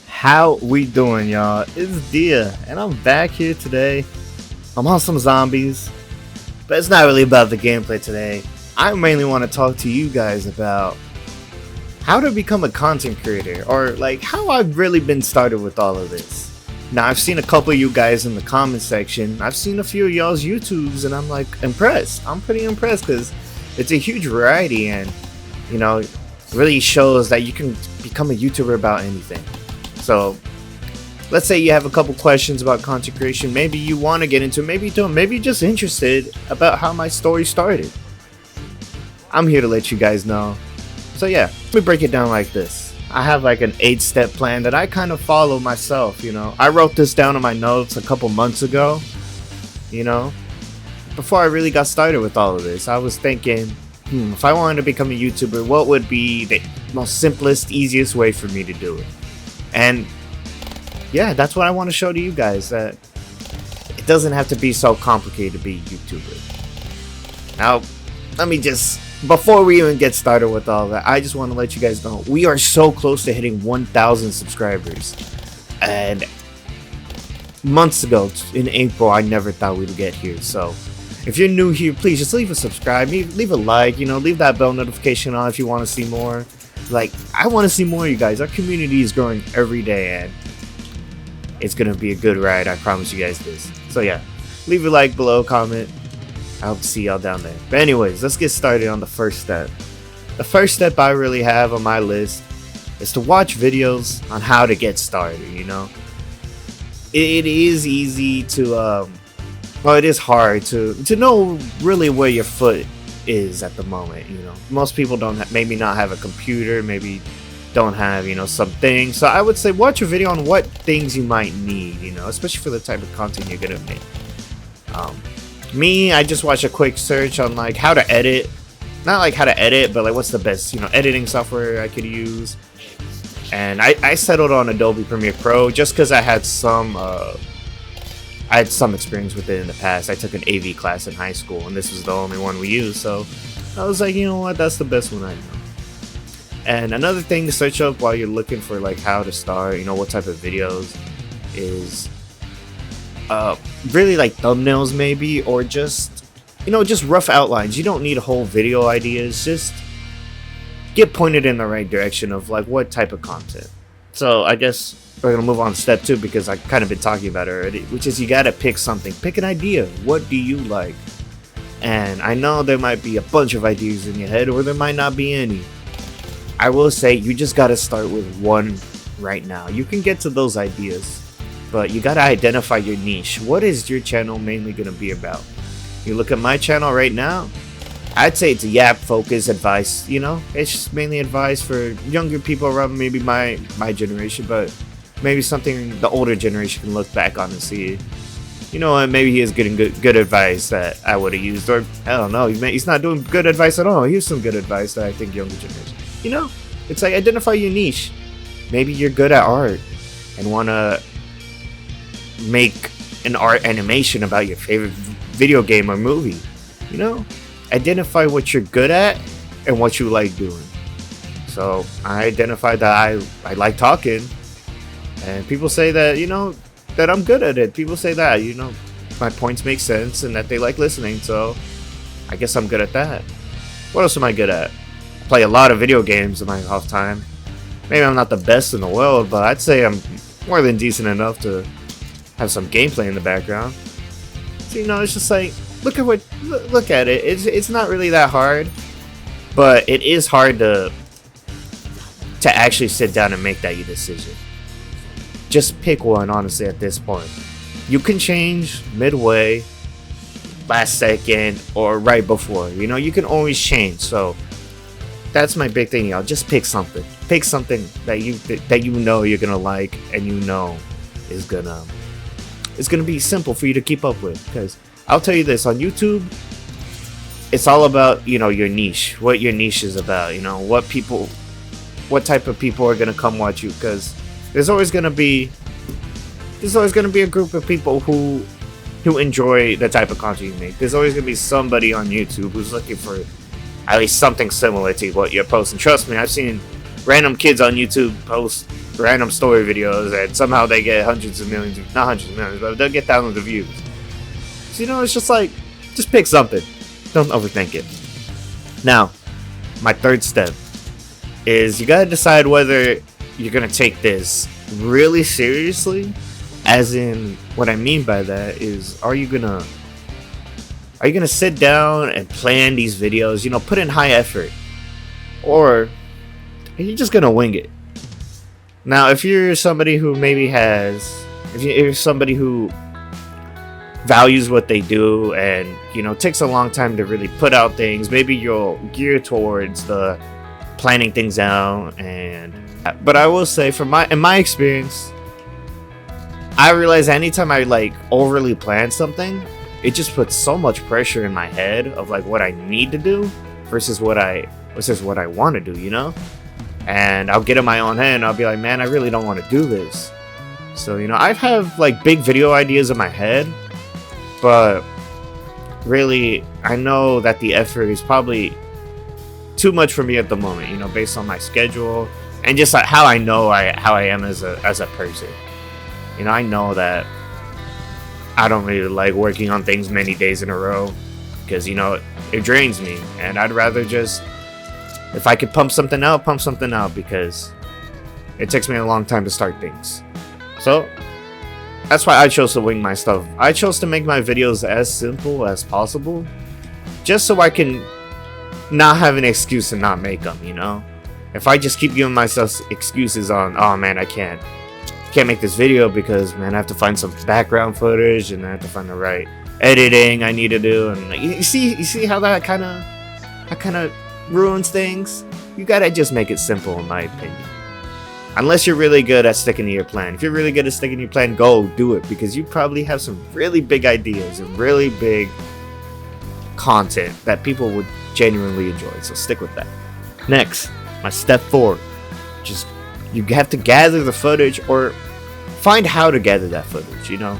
How we doing, y'all? It's Dia, and I'm back here today. I'm on some zombies, but it's not really about the gameplay today. I mainly want to talk to you guys about how to become a content creator, or like how I've really been started with all of this. Now, I've seen a couple of you guys in the comment section. I've seen a few of y'all's YouTubes, and I'm like impressed. I'm pretty impressed because it's a huge variety, and you know, really shows that you can become a YouTuber about anything. So, let's say you have a couple questions about content creation. Maybe you want to get into it, maybe you don't. Maybe you're just interested about how my story started. I'm here to let you guys know. So yeah, let me break it down like this. I have like an 8-step plan that I kind of follow myself, I wrote this down in my notes a couple months ago, you know. Before I really got started with all of this, I was thinking, if I wanted to become a YouTuber, what would be the most simplest, easiest way for me to do it? And yeah, that's what I want to show to you guys, that it doesn't have to be so complicated to be a YouTuber. Now, let me just, before we even get started with all that, I just want to let you guys know we are so close to hitting 1,000 subscribers. And months ago, in April, I never thought we'd get here. So if you're new here, please just leave a subscribe, leave a like, leave that bell notification on if you want to see more. Like, I want to see more of you guys. Our community is growing every day, and it's going to be a good ride. I promise you guys this. So yeah, leave a like below, comment. I hope to see y'all down there. But anyways, let's get started on the first step. The first step I really have on my list is to watch videos on how to get started, It is easy to, it is hard to know really where your foot is at the moment. Most people don't maybe not have a computer, maybe don't have some things. So I would say watch a video on what things you might need, especially for the type of content you're gonna make. Me, I just watch a quick search on like how to edit, not like how to edit, but like what's the best editing software I could use. And I settled on Adobe Premiere Pro just because I had some experience with it in the past. I took an AV class in high school, and this was the only one we used, so I was like, you know what, that's the best one I know. And another thing to search up while you're looking for like how to start, what type of videos, is really like thumbnails maybe, or just just rough outlines. You don't need whole video ideas, just get pointed in the right direction of like what type of content. So I guess we're gonna move on to step 2, because I kind of been talking about it already, which is you gotta pick something, pick an idea. What do you like? And I know there might be a bunch of ideas in your head, or there might not be any. I will say you just gotta start with one right now. You can get to those ideas, but you gotta identify your niche. What is your channel mainly gonna be about? You look at my channel right now, I'd say it's a Yap focus advice. It's just mainly advice for younger people around maybe my generation, but maybe something the older generation can look back on and see, what, maybe he is getting good advice that I would have used, or I don't know, he's not doing good advice at all. Here's some good advice that I think younger generation. It's like identify your niche. Maybe you're good at art and want to make an art animation about your favorite video game or movie. Identify what you're good at and what you like doing. So I identified that I like talking, and people say that that I'm good at it. People say that my points make sense and that they like listening, so I guess I'm good at that. What else am I good at? I play a lot of video games in my off time. Maybe I'm not the best in the world, but I'd say I'm more than decent enough to have some gameplay in the background. So it's just like look at it. It's not really that hard, but it is hard to actually sit down and make that your decision. Just pick one, honestly, at this point. You can change midway, last second, or right before. You can always change. So that's my big thing, y'all. Just pick something. Pick something that you're gonna like, and is gonna be simple for you to keep up with. Because I'll tell you this, on YouTube, it's all about your niche, what your niche is about. What type of people are gonna come watch you. Because there's always gonna be a group of people who enjoy the type of content you make. There's always gonna be somebody on YouTube who's looking for at least something similar to what you're posting. Trust me, I've seen random kids on YouTube post random story videos and somehow they get hundreds of millions, not hundreds of millions, but they'll get thousands of views. So, you know, it's just like, just pick something. Don't overthink it. Now, my third step is you gotta decide whether you're gonna take this really seriously. As in, what I mean by that is, are you gonna sit down and plan these videos, you know, put in high effort, or are you just gonna wing it? Now, if you're somebody who maybe if you're somebody who values what they do and, you know, takes a long time to really put out things, maybe you'll gear towards the planning things out. But I will say, in my experience, I realize anytime I like overly plan something, it just puts so much pressure in my head of like what I need to do versus what I want to do, you know? And I'll get in my own head and I'll be like, man, I really don't want to do this. So, you know, I have like big video ideas in my head, but really I know that the effort is probably too much for me at the moment, you know, based on my schedule and just like how I know how I am as a person. You know, I know that I don't really like working on things many days in a row because, you know, it drains me, and I'd rather just, if I could pump something out because it takes me a long time to start things. So that's why I chose to wing my stuff. I chose to make my videos as simple as possible just so I can not have an excuse to not make them, you know? If I just keep giving myself excuses on, oh man, I can't make this video because, man, I have to find some background footage and I have to find the right editing I need to do, and like, you see how that kind of ruins things. You gotta just make it simple, in my opinion. Unless you're really good at sticking to your plan. If you're really good at sticking to your plan, go do it, because you probably have some really big ideas and really big content that people would genuinely enjoy. So stick with that. Next, my step 4, just you have to gather the footage or find how to gather that footage, you know.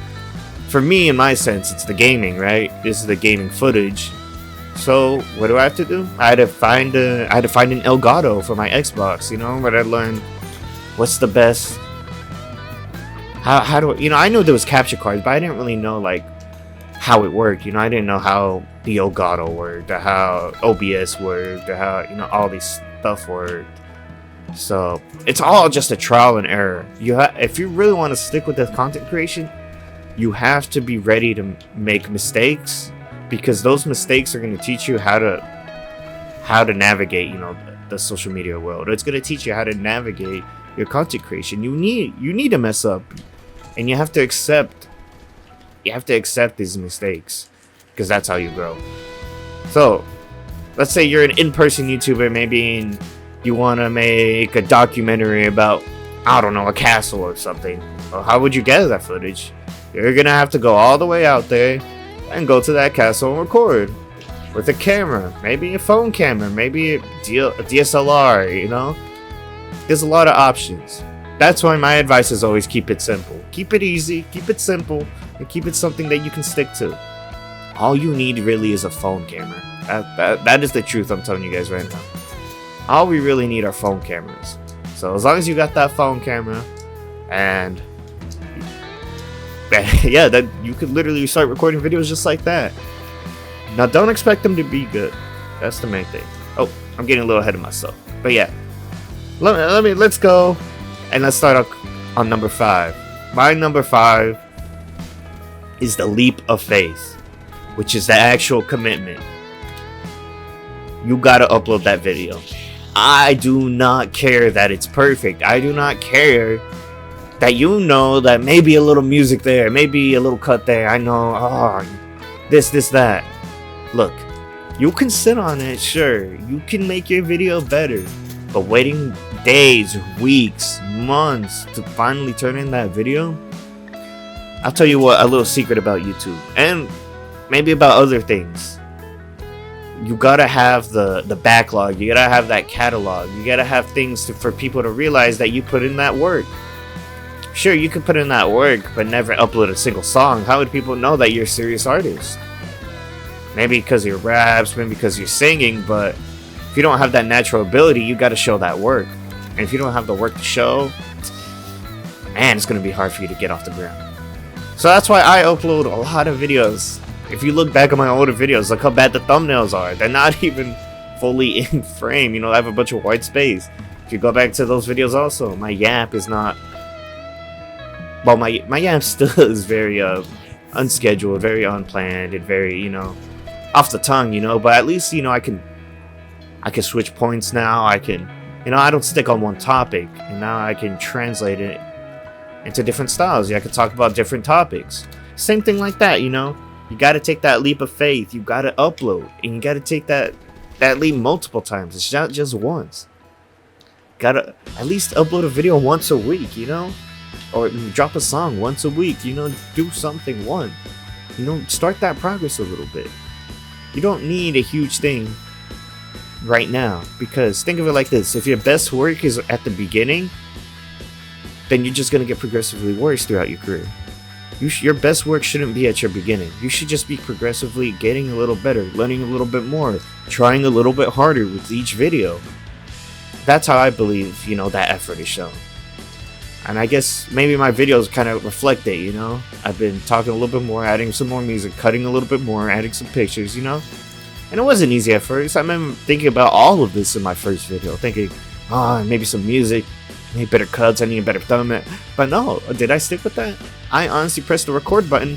For me, in my sense, it's the gaming, right? This is the gaming footage. So what do I have to do? I had to find an Elgato for my Xbox, you know, where I learned what's the best, how do I, you know, I knew there was capture cards, but I didn't really know like how it worked, you know. I didn't know how the Elgato worked, or how OBS worked, or how, you know, all these stuff worked. So it's all just a trial and error. If you really want to stick with the content creation, you have to be ready to make mistakes, because those mistakes are going to teach you how to navigate, you know, the social media world. It's going to teach you how to navigate your content creation. You need to mess up, and you have to accept these mistakes, because that's how you grow. So let's say you're an in-person YouTuber, maybe you want to make a documentary about, I don't know, a castle or something. Well, how would you gather that footage? You're gonna have to go all the way out there and go to that castle and record with a camera, maybe a phone camera, maybe a DSLR, you know. There's a lot of options. That's why my advice is always keep it simple. Keep it easy, keep it simple, and keep it something that you can stick to. All you need really is a phone camera. That is the truth I'm telling you guys right now. All we really need are phone cameras. So as long as you got that phone camera, and yeah, that you could literally start recording videos just like that. Now, don't expect them to be good. That's the main thing. Oh, I'm getting a little ahead of myself. But yeah, let's go and let's start on number 5. My number 5 is the leap of faith, which is the actual commitment. You gotta upload that video. I do not care that it's perfect. I do not care that, you know, that maybe a little music there, maybe a little cut there. I know, this, that. Look, you can sit on it, sure. You can make your video better. But waiting days, weeks, months to finally turn in that video, I'll tell you what, a little secret about YouTube, and maybe about other things. You gotta have the backlog. You gotta have that catalog. You gotta have things for people to realize that you put in that work. Sure, you can put in that work, but never upload a single song. How would people know that you're a serious artist? Maybe because of your raps, maybe because you're singing, but if you don't have that natural ability, you gotta show that work. And if you don't have the work to show, man, it's going to be hard for you to get off the ground. So that's why I upload a lot of videos. If you look back at my older videos, look how bad the thumbnails are. They're not even fully in frame. You know, I have a bunch of white space. If you go back to those videos also, my yap is not... Well, my yap still is very unscheduled, very unplanned, and very, you know, off the tongue, you know. But at least, you know, I can switch points now. I can, you know, I don't stick on one topic. And now I can translate it into different styles. Yeah, I can talk about different topics. Same thing like that, you know. You got to take that leap of faith. You got to upload, and you got to take that leap multiple times. It's not just once. Gotta at least upload a video once a week, you know, or drop a song once a week. You know, do something once. You know, start that progress a little bit. You don't need a huge thing right now, because think of it like this: if your best work is at the beginning, then you're just gonna get progressively worse throughout your career. Your best work shouldn't be at your beginning. You should just be progressively getting a little better, learning a little bit more, trying a little bit harder with each video. That's how I believe, you know, that effort is shown. And I guess maybe my videos kind of reflect it, you know. I've been talking a little bit more, adding some more music, cutting a little bit more, adding some pictures, you know. And it wasn't easy at first. I remember thinking about all of this in my first video, thinking, maybe some music, I need better cuts, I need a better thumbnail. But no, did I stick with that? I honestly pressed the record button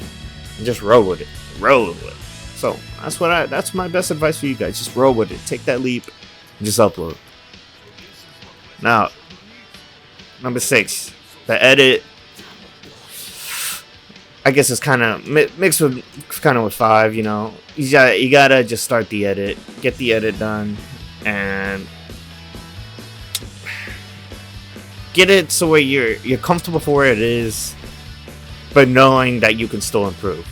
and just roll with it. Roll with it. So that's my best advice for you guys. Just roll with it. Take that leap and just upload. Now, number 6, the edit. I guess it's kind of mixed with with 5. You know, you gotta just start the edit, get the edit done, and get it so where you're comfortable for where it is, but knowing that you can still improve.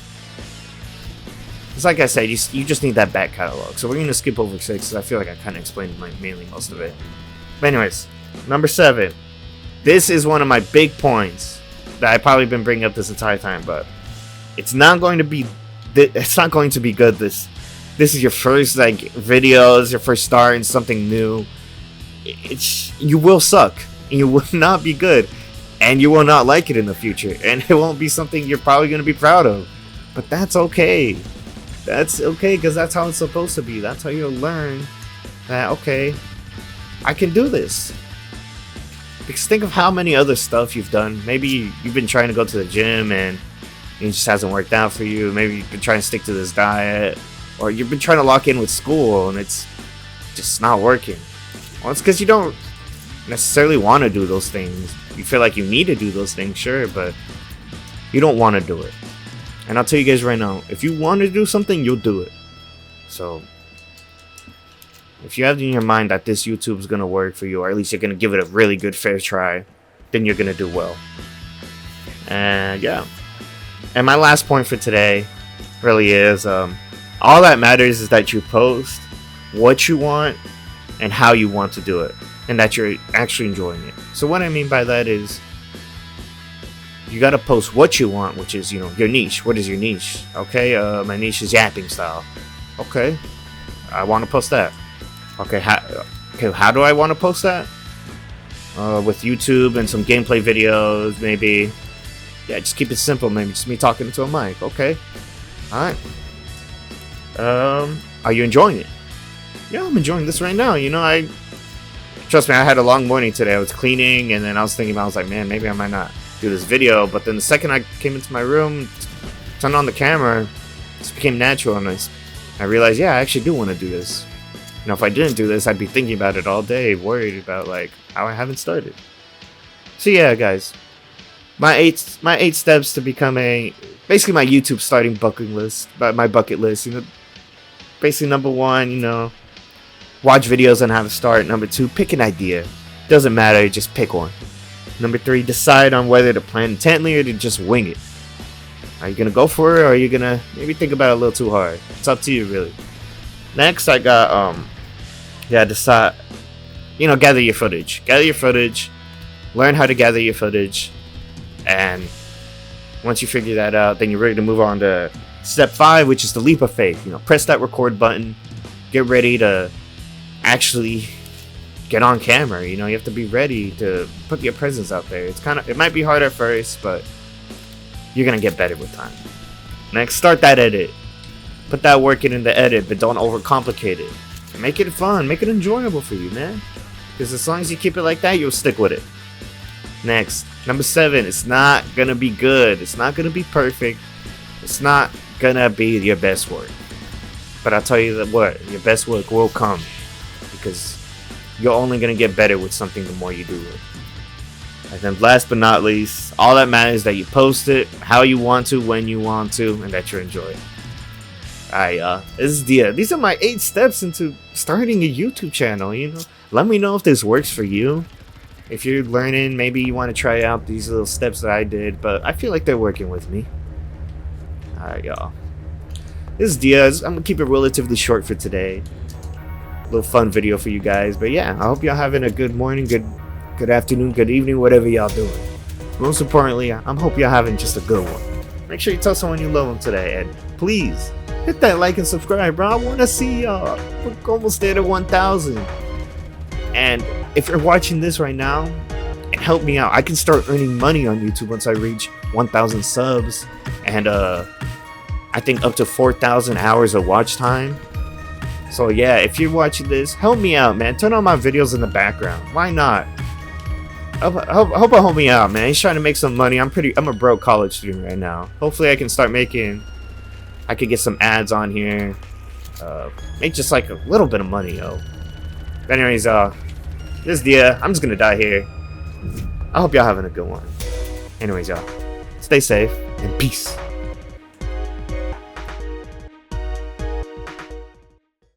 It's like I said, you just need that back catalog. So we're gonna skip over 6 because I feel like I kind of explained mainly most of it. But anyways, number 7. This is one of my big points that I've probably been bringing up this entire time, but it's not going to be good. This is your first video, it's your first start in something new. You will suck, and you will not be good, and you will not like it in the future, and it won't be something you're probably going to be proud of. But that's okay. That's okay, because that's how it's supposed to be. That's how you'll learn that, okay, I can do this. Because think of how many other stuff you've done. Maybe you've been trying to go to the gym and it just hasn't worked out for you. Maybe you've been trying to stick to this diet, or you've been trying to lock in with school and it's just not working. Well, it's because you don't necessarily want to do those things. You feel like you need to do those things, sure, but you don't want to do it. And I'll tell you guys right now, if you want to do something, you'll do it. So if you have in your mind that this YouTube is going to work for you, or at least you're going to give it a really good fair try, then you're going to do well. And yeah. And my last point for today really is, all that matters is that you post what you want and how you want to do it, and that you're actually enjoying it. So what I mean by that is, you got to post what you want, which is, you know, your niche. What is your niche? Okay, my niche is yapping style. Okay, I want to post that. Okay, how do I want to post that? With YouTube and some gameplay videos, maybe. Yeah, just keep it simple. Maybe just me talking into a mic. Okay, all right. Are you enjoying it? Yeah, I'm enjoying this right now. You know, trust me, I had a long morning today. I was cleaning, and then I was thinking, I was like, man, maybe I might not do this video. But then the second I came into my room, turned on the camera, it just became natural, and I realized, yeah, I actually do want to do this. You know, if I didn't do this, I'd be thinking about it all day, worried about how I haven't started. So yeah, guys, my eight steps to becoming basically my YouTube starting bucket list. My bucket list, you know, basically number 1, you know, watch videos on how to start. Number 2, pick an idea. Doesn't matter, just pick one. Number 3, decide on whether to plan intently or to just wing it. Are you gonna go for it, or are you gonna maybe think about it a little too hard? It's up to you, really. Next, I got decide. You know, gather your footage. Gather your footage. Learn how to gather your footage, and once you figure that out, then you're ready to move on to step 5, which is the leap of faith. You know, press that record button. Get ready to actually get on camera. You know, you have to be ready to put your presence out there. It might be hard at first, but you're gonna get better with time. Next, start that edit. Put that work in the edit, but don't overcomplicate it. Make it fun, make it enjoyable for you, man. Because as long as you keep it like that, you'll stick with it. Next, number 7, it's not gonna be good. It's not gonna be perfect. It's not gonna be your best work. But I'll tell you that what, your best work will come. Because you're only gonna get better with something the more you do it. And then last but not least, all that matters is that you post it how you want to, when you want to, and that you enjoy it. Alright, these are my 8 steps into starting a YouTube channel, you know. Let me know if this works for you. If you're learning, maybe you want to try out these little steps that I did, but I feel like they're working with me. Alright, y'all. This is Diaz. I'm gonna keep it relatively short for today. Little fun video for you guys, but yeah, I hope y'all having a good morning, good afternoon, good evening, whatever y'all doing. Most importantly, I'm hope y'all having just a good one. Make sure you tell someone you love them today, and please hit that like and subscribe, bro. I want to see y'all. We're almost there to 1,000. And if you're watching this right now, and help me out, I can start earning money on YouTube once I reach 1,000 subs, and I think up to 4,000 hours of watch time. So yeah, if you're watching this, help me out, man. Turn on my videos in the background. Why not? Hope I help me out, man. He's trying to make some money. I'm a broke college student right now. Hopefully I can start making, I could get some ads on here. Make just like a little bit of money, yo. But anyways, this is Dia. I'm just gonna die here. I hope y'all having a good one. Anyways, y'all, stay safe and peace.